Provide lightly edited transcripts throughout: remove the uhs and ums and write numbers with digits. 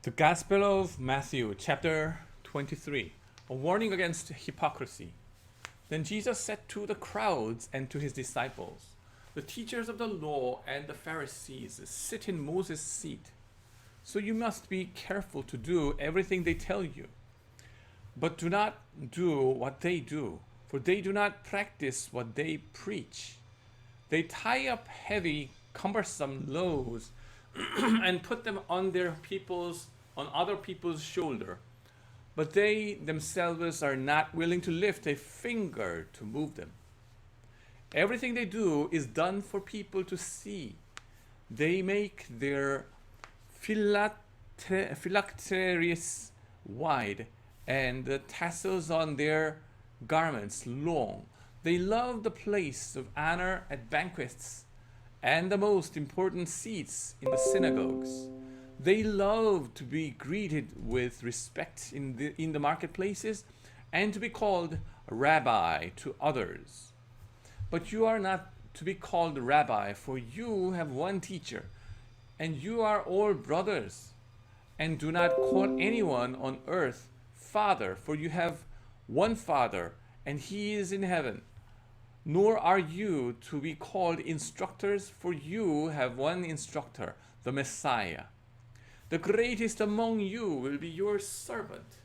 The Gospel of Matthew, chapter 23, a warning against hypocrisy. Then Jesus said to the crowds and to his disciples, "The teachers of the law and the Pharisees sit in Moses' seat. So you must be careful to do everything they tell you. But do not do what they do, for they do not practice what they preach. They tie up heavy, cumbersome loads and put them on other people's shoulder, but they themselves are not willing to lift a finger to move them. Everything they do is done for people to see. They make their phylacteries wide and the tassels on their garments long. They love the place of honor at banquets and the most important seats in the synagogues. They love to be greeted with respect in the marketplaces and to be called Rabbi to others. But you are not to be called Rabbi, for you have one teacher, and you are all brothers. And do not call anyone on earth Father, for you have one Father, and he is in heaven. Nor are you to be called instructors, for you have one instructor, the Messiah. The greatest among you will be your servant.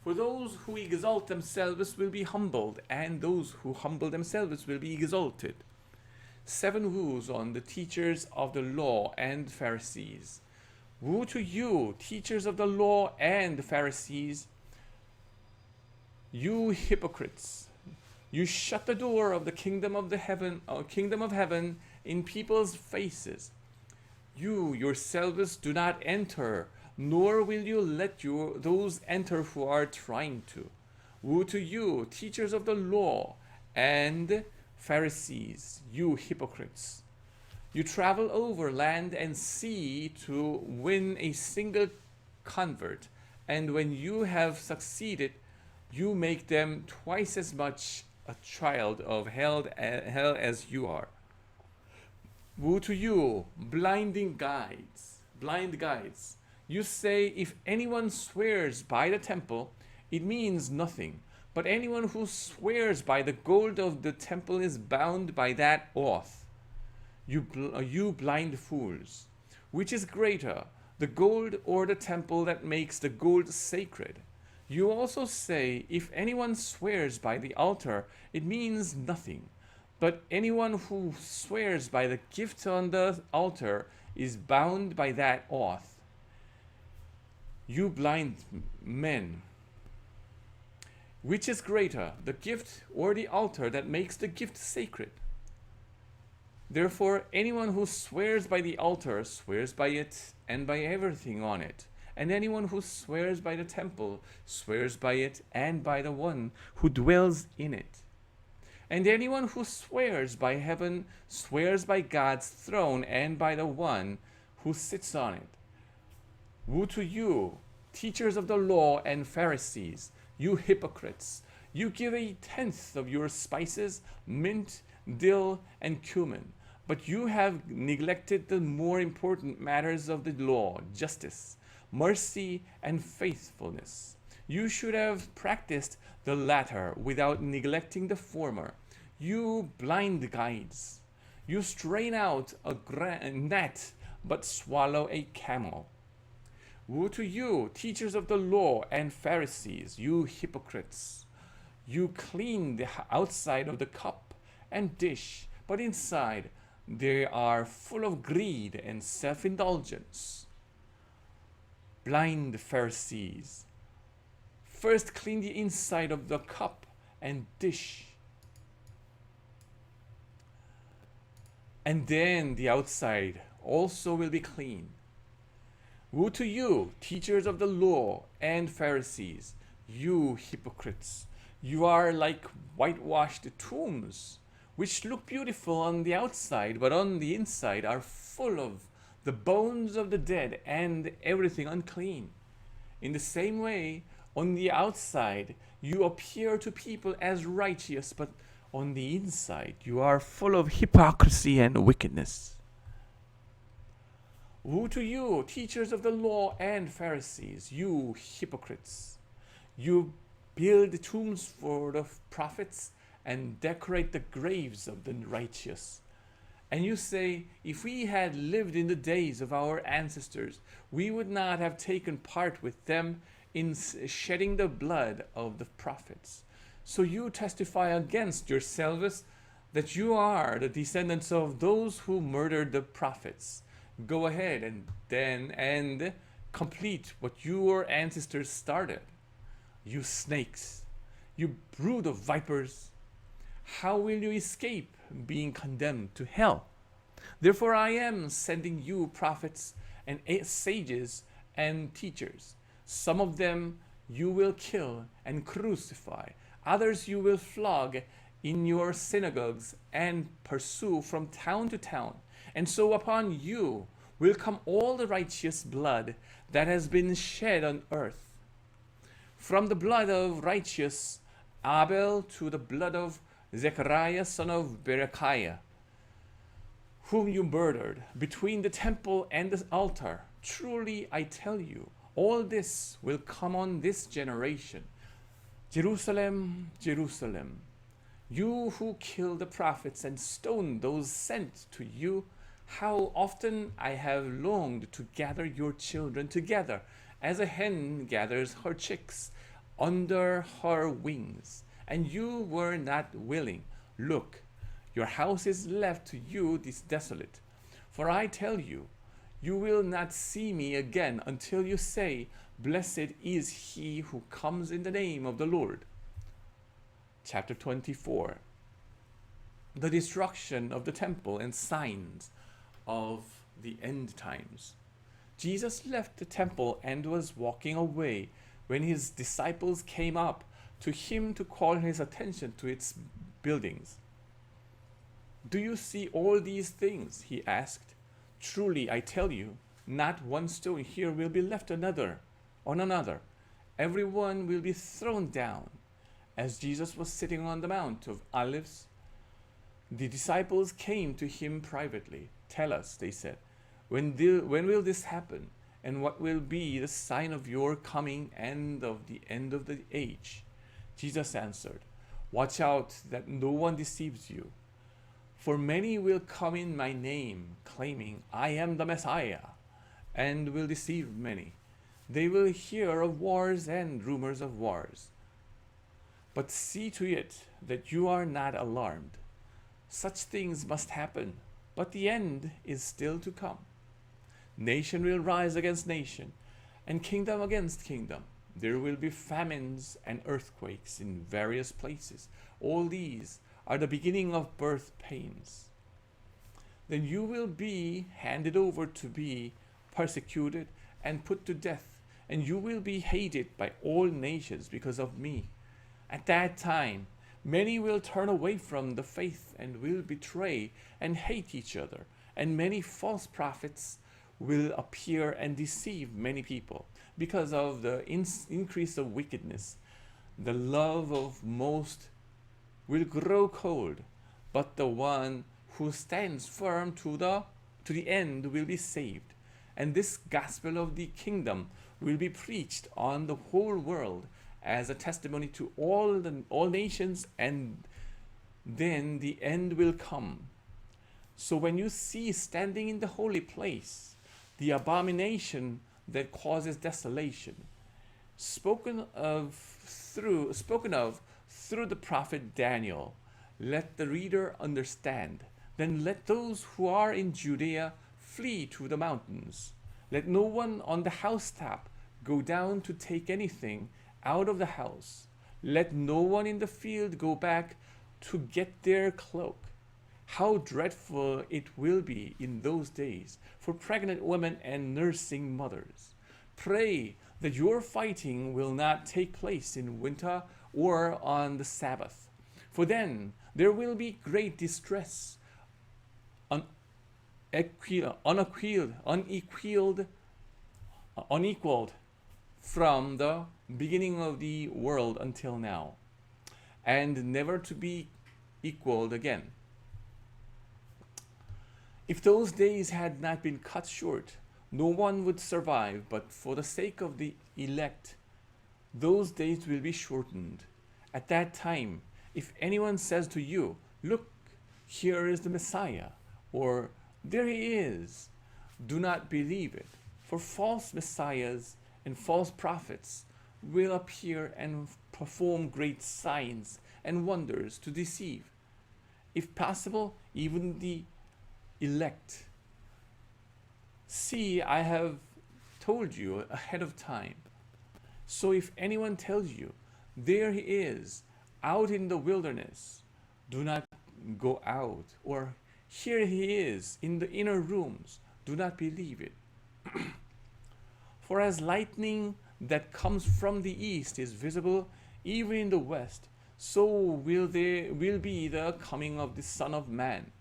For those who exalt themselves will be humbled, and those who humble themselves will be exalted." 7 woes on the teachers of the law and Pharisees. Woe to you, teachers of the law and Pharisees, you hypocrites! You shut the door of the kingdom of heaven in people's faces. You yourselves do not enter, nor will you let those enter who are trying to. Woe to you, teachers of the law and Pharisees, you hypocrites! You travel over land and sea to win a single convert, and when you have succeeded, you make them twice as much a child of hell as you are. Woe to you, blind guides! You say, if anyone swears by the temple, it means nothing. But anyone who swears by the gold of the temple is bound by that oath. You blind fools! Which is greater, the gold or the temple that makes the gold sacred? You also say, if anyone swears by the altar, it means nothing. But anyone who swears by the gift on the altar is bound by that oath. You blind men! Which is greater, the gift or the altar that makes the gift sacred? Therefore, anyone who swears by the altar swears by it and by everything on it. And anyone who swears by the temple swears by it and by the one who dwells in it. And anyone who swears by heaven swears by God's throne and by the one who sits on it. Woe to you, teachers of the law and Pharisees, you hypocrites! You give 1/10 of your spices, mint, dill, and cumin, but you have neglected the more important matters of the law, justice, mercy, and faithfulness. You should have practiced the latter without neglecting the former. You blind guides! You strain out a gnat but swallow a camel. Woe to you, teachers of the law and Pharisees, you hypocrites! You clean the outside of the cup and dish, but inside they are full of greed and self-indulgence. Blind Pharisees! First clean the inside of the cup and dish, and then the outside also will be clean. Woe to you, teachers of the law and Pharisees, you hypocrites! You are like whitewashed tombs, which look beautiful on the outside, but on the inside are full of the bones of the dead and everything unclean. In the same way, on the outside, you appear to people as righteous, but on the inside, you are full of hypocrisy and wickedness. Woe to you, teachers of the law and Pharisees, you hypocrites! You build tombs for the prophets and decorate the graves of the righteous. And you say, if we had lived in the days of our ancestors, we would not have taken part with them in shedding the blood of the prophets. So you testify against yourselves that you are the descendants of those who murdered the prophets. Go ahead and complete what your ancestors started. You snakes, you brood of vipers, how will you escape being condemned to hell? Therefore I am sending you prophets and sages and teachers. Some of them you will kill and crucify. Others you will flog in your synagogues and pursue from town to town. And so upon you will come all the righteous blood that has been shed on earth, from the blood of righteous Abel to the blood of Zechariah son of Berechiah, whom you murdered between the temple and the altar. Truly I tell you, all this will come on this generation. Jerusalem, Jerusalem, you who kill the prophets and stone those sent to you, how often I have longed to gather your children together, as a hen gathers her chicks under her wings, and you were not willing. Look, your house is left to you desolate. For I tell you, you will not see me again until you say, Blessed is he who comes in the name of the Lord. Chapter 24. The destruction of the temple and signs of the end times. Jesus left the temple and was walking away when his disciples came up to him to call his attention to its buildings. Do you see all these things? He asked. Truly, I tell you, not one stone here will be left on another. Everyone will be thrown down. As Jesus was sitting on the Mount of Olives, the disciples came to him privately. Tell us, they said, when will this happen? And what will be the sign of your coming and of the end of the age? Jesus answered, Watch out that no one deceives you. For many will come in my name, claiming, I am the Messiah, and will deceive many. They will hear of wars and rumors of wars. But see to it that you are not alarmed. Such things must happen, but the end is still to come. Nation will rise against nation, and kingdom against kingdom. There will be famines and earthquakes in various places. All these are the beginning of birth pains. Then you will be handed over to be persecuted and put to death, and you will be hated by all nations because of me. At that time, many will turn away from the faith and will betray and hate each other, and many false prophets will appear and deceive many people. Because of the increase of wickedness, the love of most will grow cold, but the one who stands firm to the end will be saved. And this gospel of the kingdom will be preached on the whole world as a testimony to all nations, and then the end will come. So when you see standing in the holy place the abomination that causes desolation, spoken of through the prophet Daniel, let the reader understand. Then let those who are in Judea flee to the mountains. Let no one on the housetop go down to take anything out of the house. Let no one in the field go back to get their cloak. How dreadful it will be in those days for pregnant women and nursing mothers. Pray that your fighting will not take place in winter or on the Sabbath, for then there will be great distress, unequaled from the beginning of the world until now, and never to be equaled again. If those days had not been cut short, no one would survive, but for the sake of the elect, those days will be shortened. At that time, if anyone says to you, "Look, here is the Messiah," or "There he is," do not believe it, for false messiahs and false prophets will appear and perform great signs and wonders to deceive, if possible, even the elect. See, I have told you ahead of time. So if anyone tells you, "There he is, out in the wilderness," do not go out, or "Here he is in the inner rooms," do not believe it. For as lightning that comes from the east is visible even in the west, so will be the coming of the Son of Man.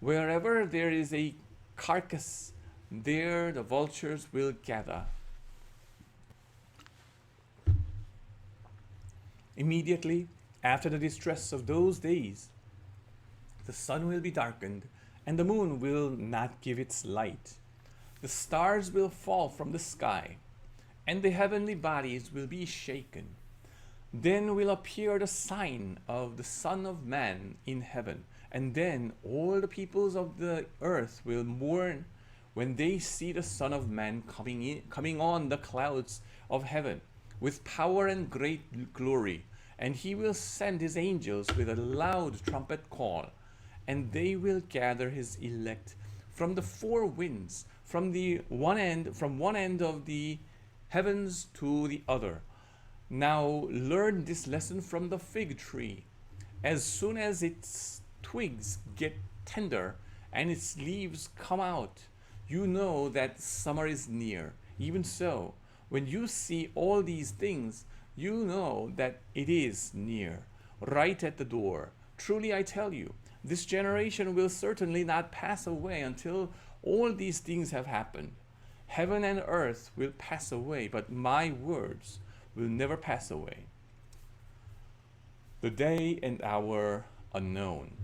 Wherever there is a carcass, there the vultures will gather. Immediately after the distress of those days, the sun will be darkened, and the moon will not give its light. The stars will fall from the sky, and the heavenly bodies will be shaken. Then will appear the sign of the Son of Man in heaven, and then all the peoples of the earth will mourn when they see the Son of Man coming on the clouds of heaven with power and great glory. And he will send his angels with a loud trumpet call, and they will gather his elect from the four winds, from one end of the heavens to the other. Now learn this lesson from the fig tree. As soon as its twigs get tender and its leaves come out, you know that summer is near. Even so, when you see all these things, you know that it is near, right at the door. Truly I tell you, this generation will certainly not pass away until all these things have happened. Heaven and earth will pass away, but my words will never pass away. The day and hour unknown.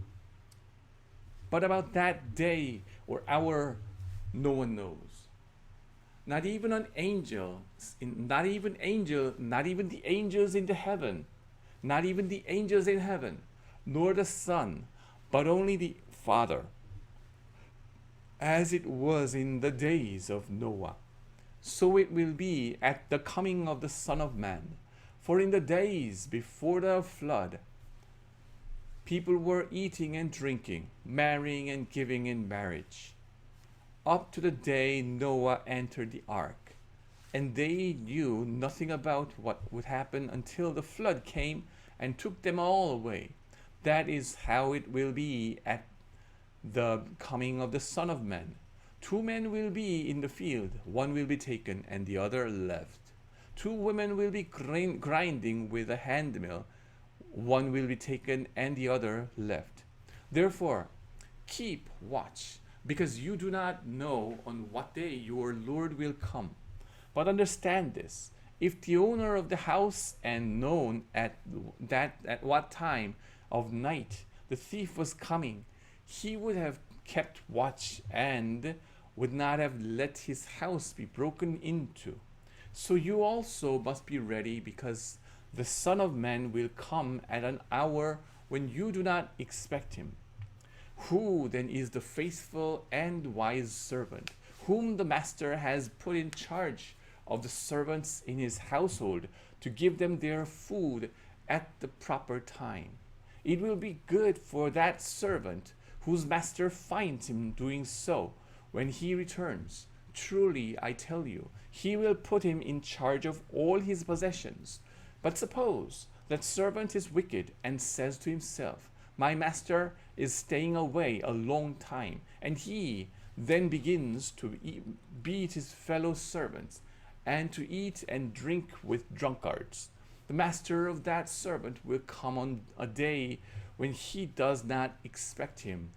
But about that day or hour, no one knows. Not even the angels in the heaven, not even the angels in heaven, nor the Son, but only the Father. As it was in the days of Noah, so it will be at the coming of the Son of Man. For in the days before the flood, people were eating and drinking, marrying and giving in marriage, up to the day Noah entered the ark. And they knew nothing about what would happen until the flood came and took them all away. That is how it will be at the coming of the Son of Man. 2 men will be in the field, one will be taken and the other left. 2 women will be grinding with a handmill, one will be taken and the other left. Therefore, keep watch, because you do not know on what day your Lord will come. But understand this, if the owner of the house and known at what time of night the thief was coming, he would have kept watch and would not have let his house be broken into. So you also must be ready, because the Son of Man will come at an hour when you do not expect him. Who then is the faithful and wise servant, whom the master has put in charge of the servants in his household to give them their food at the proper time? It will be good for that servant whose master finds him doing so when he returns. Truly, I tell you, he will put him in charge of all his possessions. But suppose that servant is wicked and says to himself, "My master is staying away a long time," and he then begins to beat his fellow servants and to eat and drink with drunkards. The master of that servant will come on a day when he does not expect him,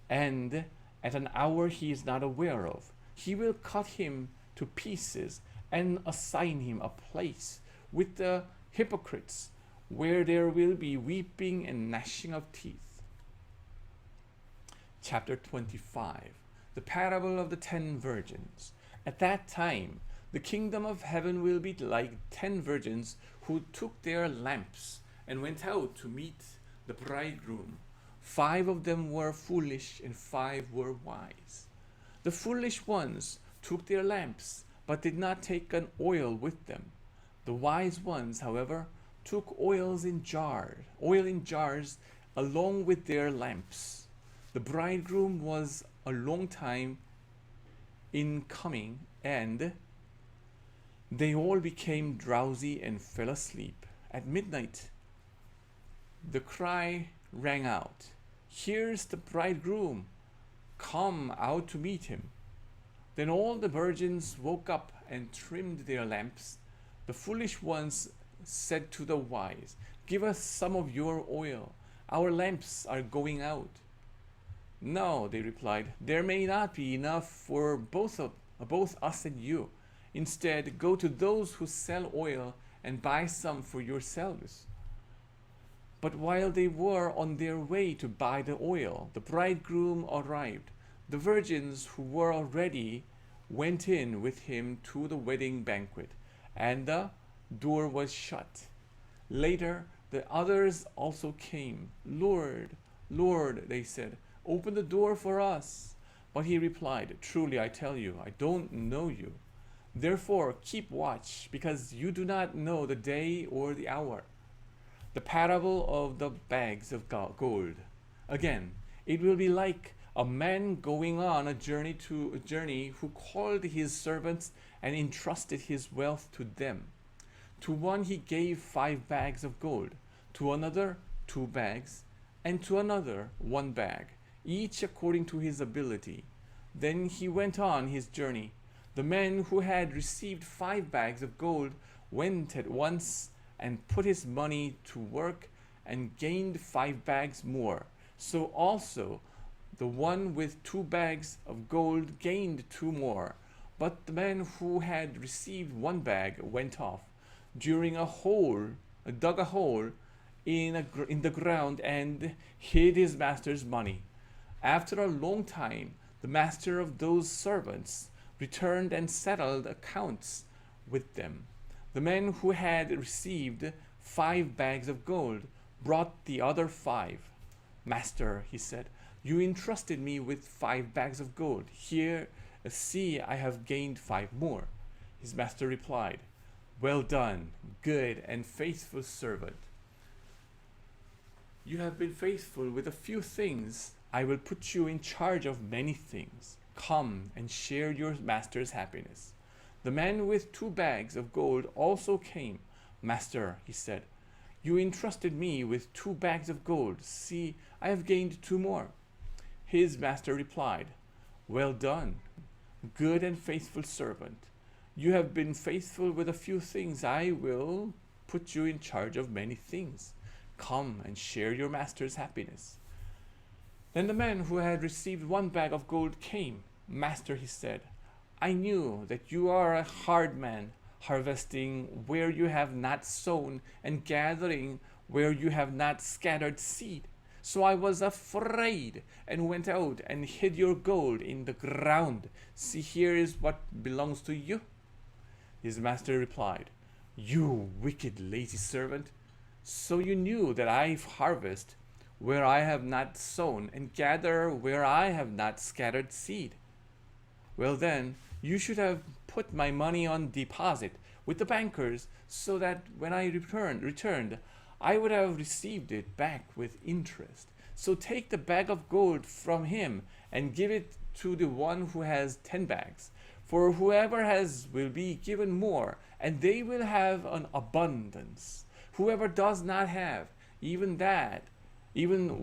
and at an hour he is not aware of. He will cut him to pieces and assign him a place with the hypocrites, where there will be weeping and gnashing of teeth. Chapter 25. the parable of the 10 virgins. At that time, the kingdom of heaven will be like 10 virgins who took their lamps and went out to meet the bridegroom. 5 of them were foolish and 5 were wise. The foolish ones took their lamps, but did not take an oil with them. The wise ones, however, took oil in jars along with their lamps. The bridegroom was a long time in coming, and they all became drowsy and fell asleep. At midnight, the cry rang out, "Here's the bridegroom, come out to meet him." Then all the virgins woke up and trimmed their lamps. The foolish ones said to the wise, "Give us some of your oil. Our lamps are going out." "No," they replied, "there may not be enough for both us and you. Instead, go to those who sell oil and buy some for yourselves." But while they were on their way to buy the oil, the bridegroom arrived. The virgins who were already went in with him to the wedding banquet, and the door was shut. Later, the others also came. "Lord, Lord," they said, "open the door for us." But he replied, "Truly I tell you, I don't know you. Therefore keep watch, because you do not know the day or the hour." The parable of the bags of gold. Again, it will be like a man going on a journey who called his servants and entrusted his wealth to them. To one he gave 5 bags of gold, to another 2 bags, and to another 1 bag, each according to his ability. Then he went on his journey. The man who had received 5 bags of gold went at once and put his money to work and gained 5 bags more. So also the one with 2 bags of gold gained 2 more. But the man who had received 1 bag went off, dug a hole in the ground and hid his master's money. After a long time, the master of those servants returned and settled accounts with them. The man who had received 5 bags of gold brought the other 5. "Master," he said, "you entrusted me with 5 bags of gold. Here, see, I have gained 5 more." His master replied, "Well done, good and faithful servant. You have been faithful with a few things. I will put you in charge of many things. Come and share your master's happiness." The man with 2 bags of gold also came. "Master," he said, "you entrusted me with 2 bags of gold. See, I have gained 2 more." His master replied, "Well done, good and faithful servant. You have been faithful with a few things. I will put you in charge of many things. Come and share your master's happiness." Then the man who had received 1 bag of gold came. "Master," he said, "I knew that you are a hard man, harvesting where you have not sown and gathering where you have not scattered seed. So I was afraid and went out and hid your gold in the ground. See, here is what belongs to you." His master replied, "You wicked, lazy servant. So you knew that I harvest where I have not sown and gather where I have not scattered seed. Well then, you should have put my money on deposit with the bankers, so that when I returned, I would have received it back with interest. So take the bag of gold from him and give it to the one who has 10 bags. For whoever has will be given more, and they will have an abundance. Whoever does not have, even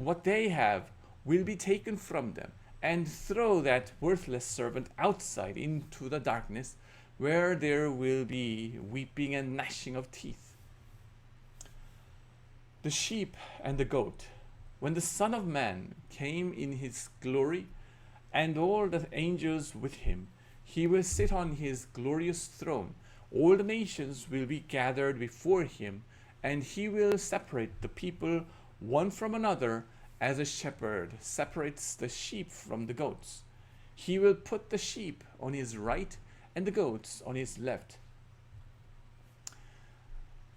what they have, will be taken from them. And throw that worthless servant outside into the darkness, where there will be weeping and gnashing of teeth." The sheep and the goat. When the Son of Man came in his glory, and all the angels with him, he will sit on his glorious throne. All the nations will be gathered before him, and he will separate the people one from another, as a shepherd separates the sheep from the goats. He will put the sheep on his right and the goats on his left.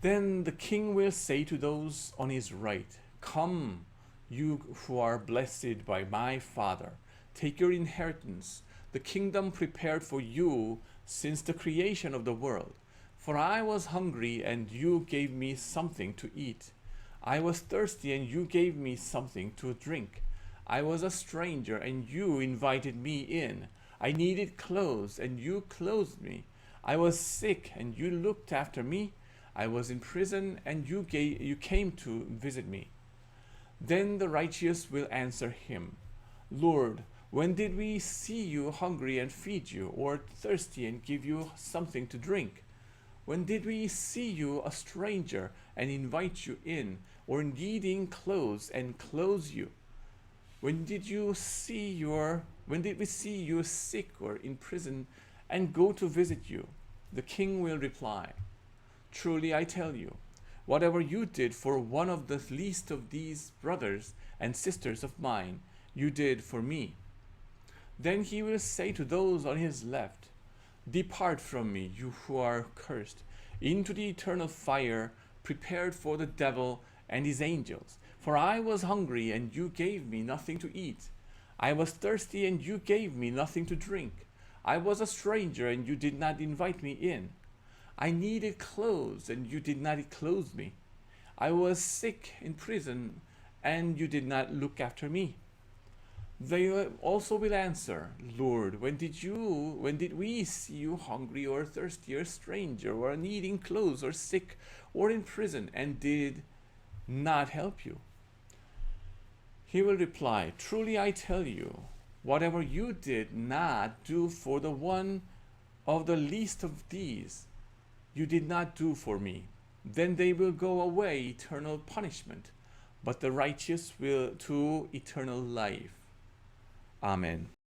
Then the king will say to those on his right, "Come, you who are blessed by my Father, take your inheritance, the kingdom prepared for you since the creation of the world. For I was hungry, and you gave me something to eat. I was thirsty, and you gave me something to drink. I was a stranger, and you invited me in. I needed clothes, and you clothed me. I was sick, and you looked after me. I was in prison, and you came to visit me." Then the righteous will answer him, "Lord, when did we see you hungry and feed you, or thirsty and give you something to drink? When did we see you a stranger and invite you in, or needing clothes and clothe you? When did we see you sick or in prison and go to visit you?" The king will reply, "Truly I tell you, whatever you did for one of the least of these brothers and sisters of mine, you did for me." Then he will say to those on his left, "Depart from me, you who are cursed, into the eternal fire prepared for the devil and his angels. For I was hungry, and you gave me nothing to eat. I was thirsty, and you gave me nothing to drink. I was a stranger, and you did not invite me in. I needed clothes, and you did not clothe me. I was sick in prison, and you did not look after me." They also will answer, "Lord, when did we see you hungry or thirsty or stranger or needing clothes or sick or in prison and did not help you?" He will reply, "Truly I tell you, whatever you did not do for the one of the least of these, you did not do for me." Then they will go away eternal punishment, but the righteous will to eternal life. Amen.